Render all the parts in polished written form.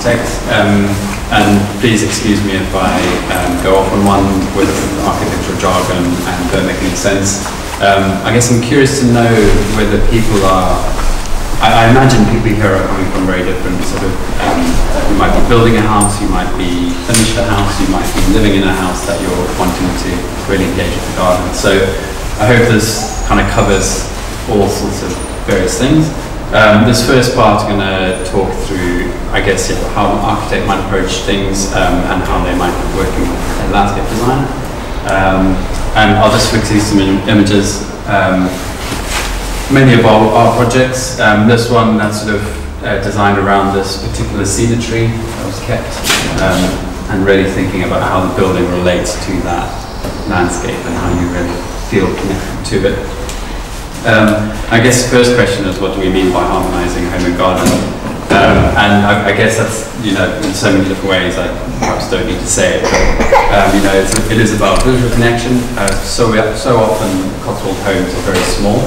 architect, and please excuse me if I go off on one with architectural jargon and don't make any sense. I guess I'm curious to know whether people are, I imagine people here are coming from very different sort of, you might be building a house, you might be finished a house, you might be living in a house that you're wanting to really engage with the garden. So I hope this kind of covers all sorts of various things. This first part, I'm going to talk through, I guess, how an architect might approach things and how they might be working with a landscape designer. And I'll just quickly see some images. Many of our projects, this one that's sort of designed around this particular cedar tree that was kept, and really thinking about how the building relates to that landscape and how you really feel connected to it. I guess the first question is, what do we mean by harmonizing home and garden? And I guess that's, you know, in so many different ways, I perhaps don't need to say it, but you know, it is about visual connection. So often Cotswold homes are very small,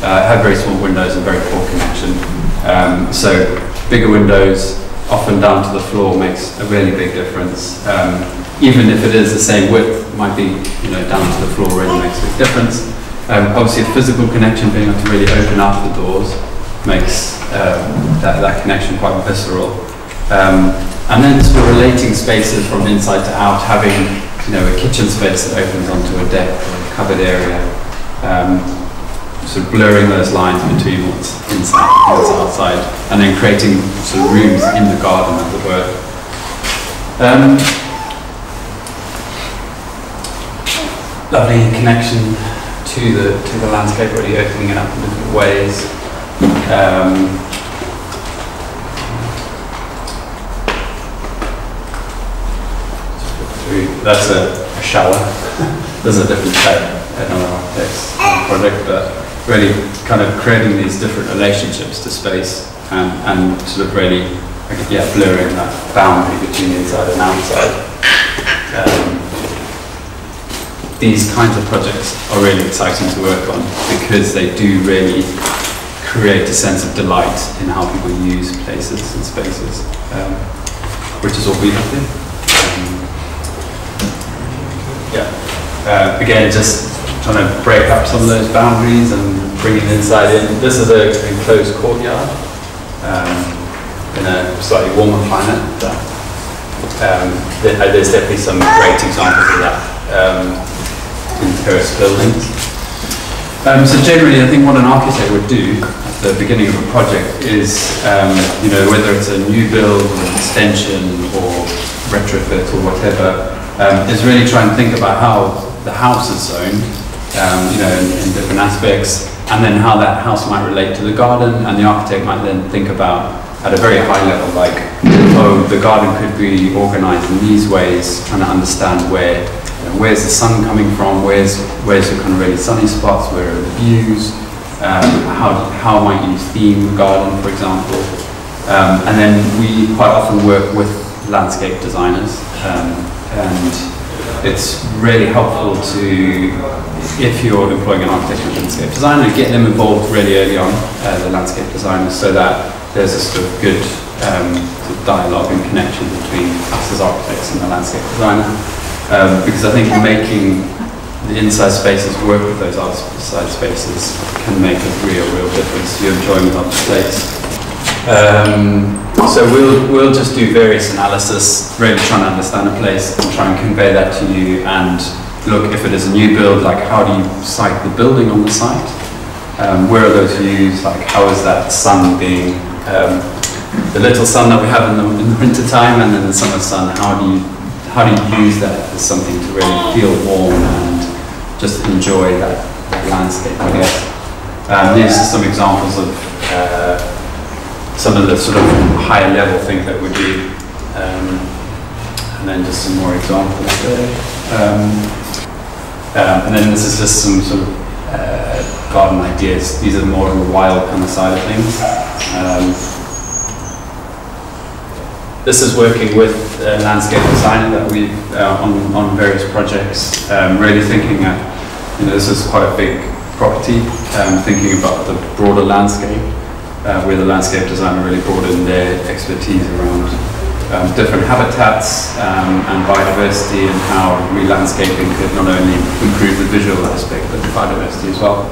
have very small windows and very poor connection. So bigger windows, often down to the floor, makes a really big difference. Even if it is the same width, might be, you know, down to the floor really makes a big difference. Obviously, a physical connection, being able to really open up the doors, makes that connection quite visceral. And then sort of relating spaces from inside to out, having, you know, a kitchen space that opens onto a deck or a covered area, sort of blurring those lines between what's inside and what's outside, and then creating sort of rooms in the garden, as it were. Lovely connection to the landscape, really opening it up in different ways. That's a shower. There's a different type in other architects' project, but really kind of creating these different relationships to space and sort of really, yeah, blurring that boundary between inside and outside. These kinds of projects are really exciting to work on because they do really create a sense of delight in how people use places and spaces, which is what we do. Again, just trying to break up some of those boundaries and bring it inside in. This is an enclosed courtyard in a slightly warmer climate. There's definitely some great examples of that. In terrace buildings. So generally, I think what an architect would do at the beginning of a project is, you know, whether it's a new build or an extension or retrofit or whatever, is really try and think about how the house is zoned, you know, in different aspects, and then how that house might relate to the garden, and the architect might then think about, at a very high level, like, oh, the garden could be organized in these ways, trying to understand where's the sun coming from, where's the kind of really sunny spots, where are the views, how might you theme the garden, for example. And then we quite often work with landscape designers, and it's really helpful to, if you're employing an architectural landscape designer, get them involved really early on, the landscape designers, so that there's a sort of good sort of dialogue and connection between us as architects and the landscape designer. Because I think making the inside spaces work with those outside spaces can make a real difference to your enjoyment of the place. So we'll just do various analysis, really trying to understand a place and try and convey that to you, and look, if it is a new build, like how do you site the building on the site? Where are those views? Like how is that sun being, the little sun that we have in the winter time, and then the summer sun, how do you use that as something to really feel warm and just enjoy that landscape, I guess. These are some examples of some of the sort of higher level things that we do, and then just some more examples there. And then this is just some sort of garden ideas. These are more on the wild kind of side of things. This is working with a landscape designer that we've on various projects, really thinking at, you know, this is quite a big property, thinking about the broader landscape, where the landscape designer really brought in their expertise around different habitats and biodiversity, and how re-landscaping could not only improve the visual aspect but the biodiversity as well.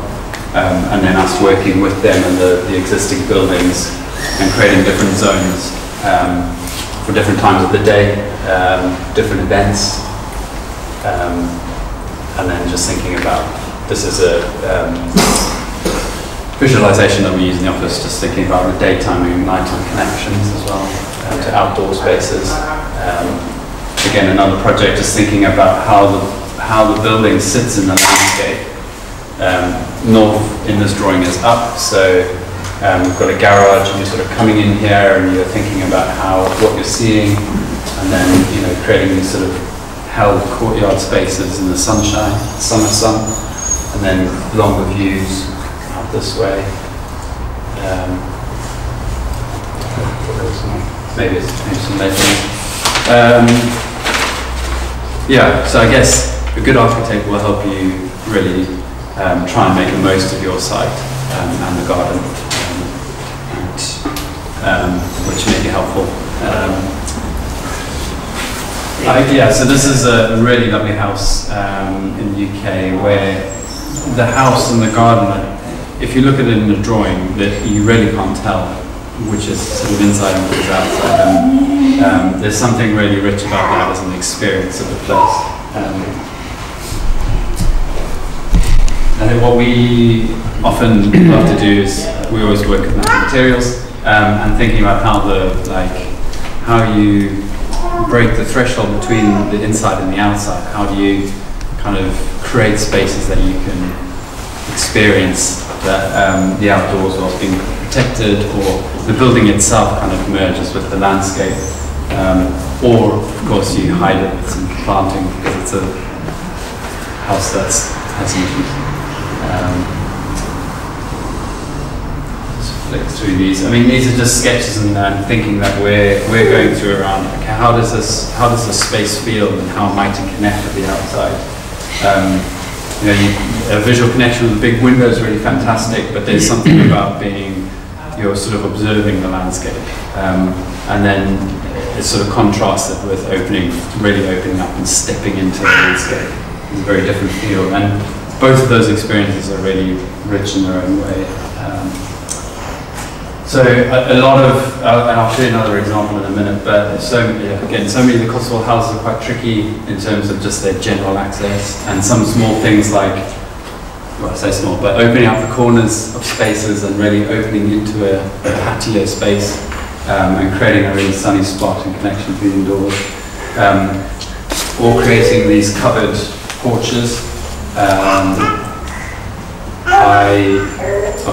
And then us working with them and the existing buildings and creating different zones for different times of the day, different events, and then just thinking about, this is a visualization that we use in the office, just thinking about the daytime and nighttime connections as well to outdoor spaces. Again, another project, just thinking about how the building sits in the landscape. North in this drawing is up, so we've got a garage, and you're sort of coming in here and you're thinking about what you're seeing, and then creating these sort of held courtyard spaces in the sunshine, summer sun, and then longer views out this way. Maybe some legends. Yeah, so I guess a good architect will help you really try and make the most of your site and the garden, which may be helpful. Yeah, so this is a really lovely house in the UK, where the house and the garden, if you look at it in the drawing, that you really can't tell which is sort of inside and which is outside. There's something really rich about that as an experience of the place. I think what we often love to do is we always work with materials and thinking about how you break the threshold between the inside and the outside. How do you kind of create spaces that you can experience that the outdoors whilst being protected, or the building itself kind of merges with the landscape, or of course you hide it with some planting because it's a house that's has some flick through these. I mean, these are just sketches and thinking that we're going through around. Okay, how does this space feel, and how might it connect with the outside? A visual connection with the big window is really fantastic, but there's something about you're sort of observing the landscape, and then it's sort of contrasted with really opening up and stepping into the landscape. It's a very different feel, and both of those experiences are really rich in their own way. So a lot of, and I'll show you another example in a minute, but so many of the Cotswold houses are quite tricky in terms of just their general access, and some small things like, well, I say small, but opening up the corners of spaces and really opening into a patio space, and creating a really sunny spot and connection between doors, or creating these covered porches. I'll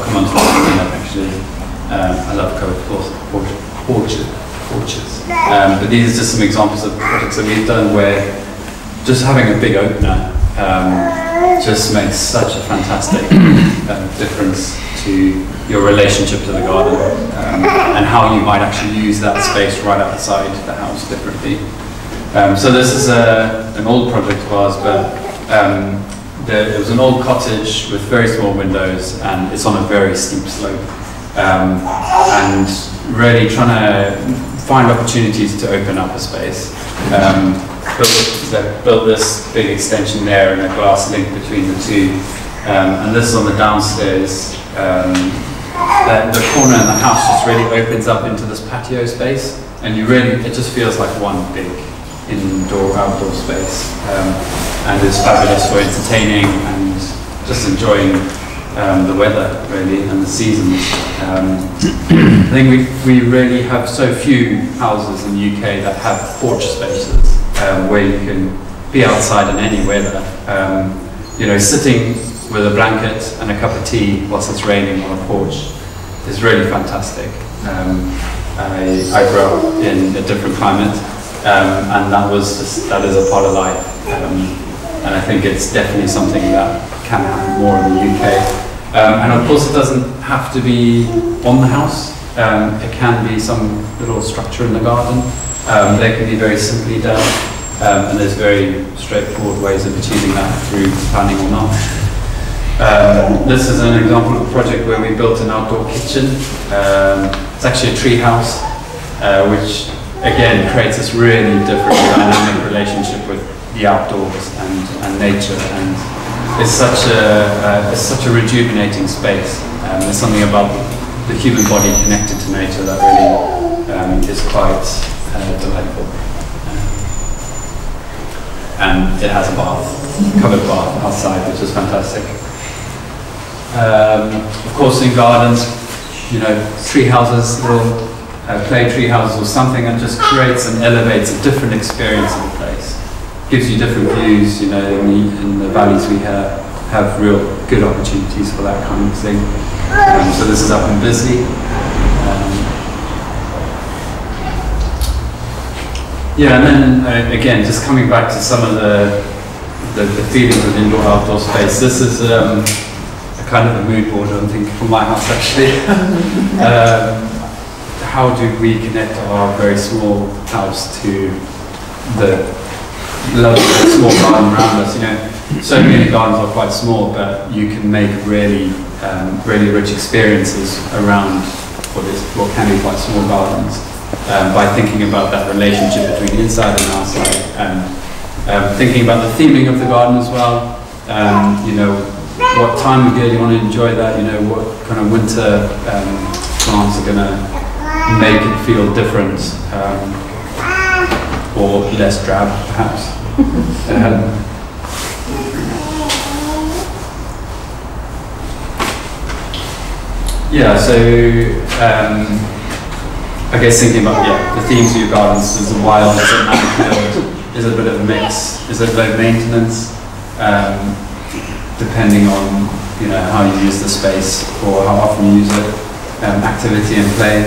come on to that in a minute actually. I love covered porches. But these are just some examples of projects that we've done where just having a big opener just makes such a fantastic difference to your relationship to the garden, and how you might actually use that space right outside the house differently. So this is an old project of ours, but there was an old cottage with very small windows, and it's on a very steep slope. And really trying to find opportunities to open up a space. Built this big extension there and a glass link between the two. And this is on the downstairs. The corner in the house just really opens up into this patio space, and it just feels like one big indoor-outdoor space. And it's fabulous for entertaining and just enjoying the weather, really, and the seasons. I think we really have so few houses in the UK that have porch spaces where you can be outside in any weather. Sitting with a blanket and a cup of tea whilst it's raining on a porch is really fantastic. I grew up in a different climate, and that is a part of life. And I think it's definitely something that can happen more in the UK. And of course it doesn't have to be on the house. It can be some little structure in the garden. They can be very simply done, and there's very straightforward ways of achieving that through planning or not. This is an example of a project where we built an outdoor kitchen. It's actually a tree house, which again, creates this really different dynamic relationship with the outdoors and nature, and it's such a rejuvenating space. There's something about the human body connected to nature that really is quite delightful. And it has a bath, covered bath outside, which is fantastic. Of course, in gardens, you know, tree houses, little play tree houses or something that just creates and elevates a different experience of the place. Gives you different views, you know, in the valleys we have real good opportunities for that kind of thing. So this is up in Bisley. Yeah, and then again, just coming back to some of the feelings of indoor-outdoor space. This is a kind of a mood board, I think, for my house actually. How do we connect our very small house to the lovely small garden around us? You know, so many gardens are quite small, but you can make really, really rich experiences around what can be quite small gardens by thinking about that relationship between inside and outside, and thinking about the theming of the garden as well. You know, what time of year you want to enjoy that. You know, what kind of winter plants are going to make it feel different, or less drab, perhaps. Yeah, so I guess thinking about the themes of your gardens: is it wild, is it manicured, is it a bit of a mix, is it low maintenance, depending on how you use the space or how often you use it, activity and play.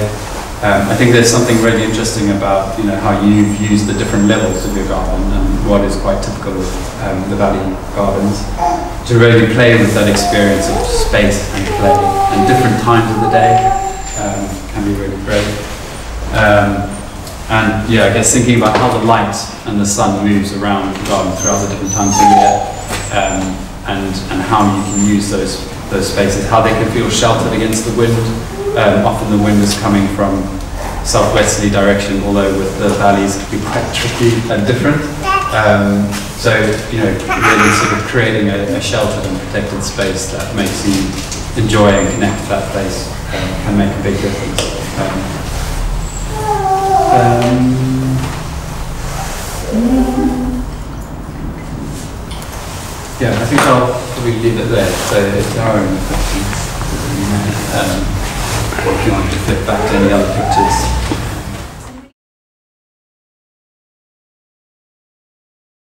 I think there's something really interesting about how you've used the different levels of your garden and what is quite typical of the valley gardens, to really play with that experience of space and play and different times of the day can be really great. And yeah, I guess thinking about how the light and the sun moves around the garden throughout the different times of the year, and how you can use those spaces, how they can feel sheltered against the wind. Often the wind is coming from southwesterly direction, although with the valleys it can be quite tricky and different. So really sort of creating a sheltered and protected space that makes you enjoy and connect to that place can make a big difference. Yeah, I think I'll probably leave it there. So if there are any questions, or if you want to flip back to any other pictures.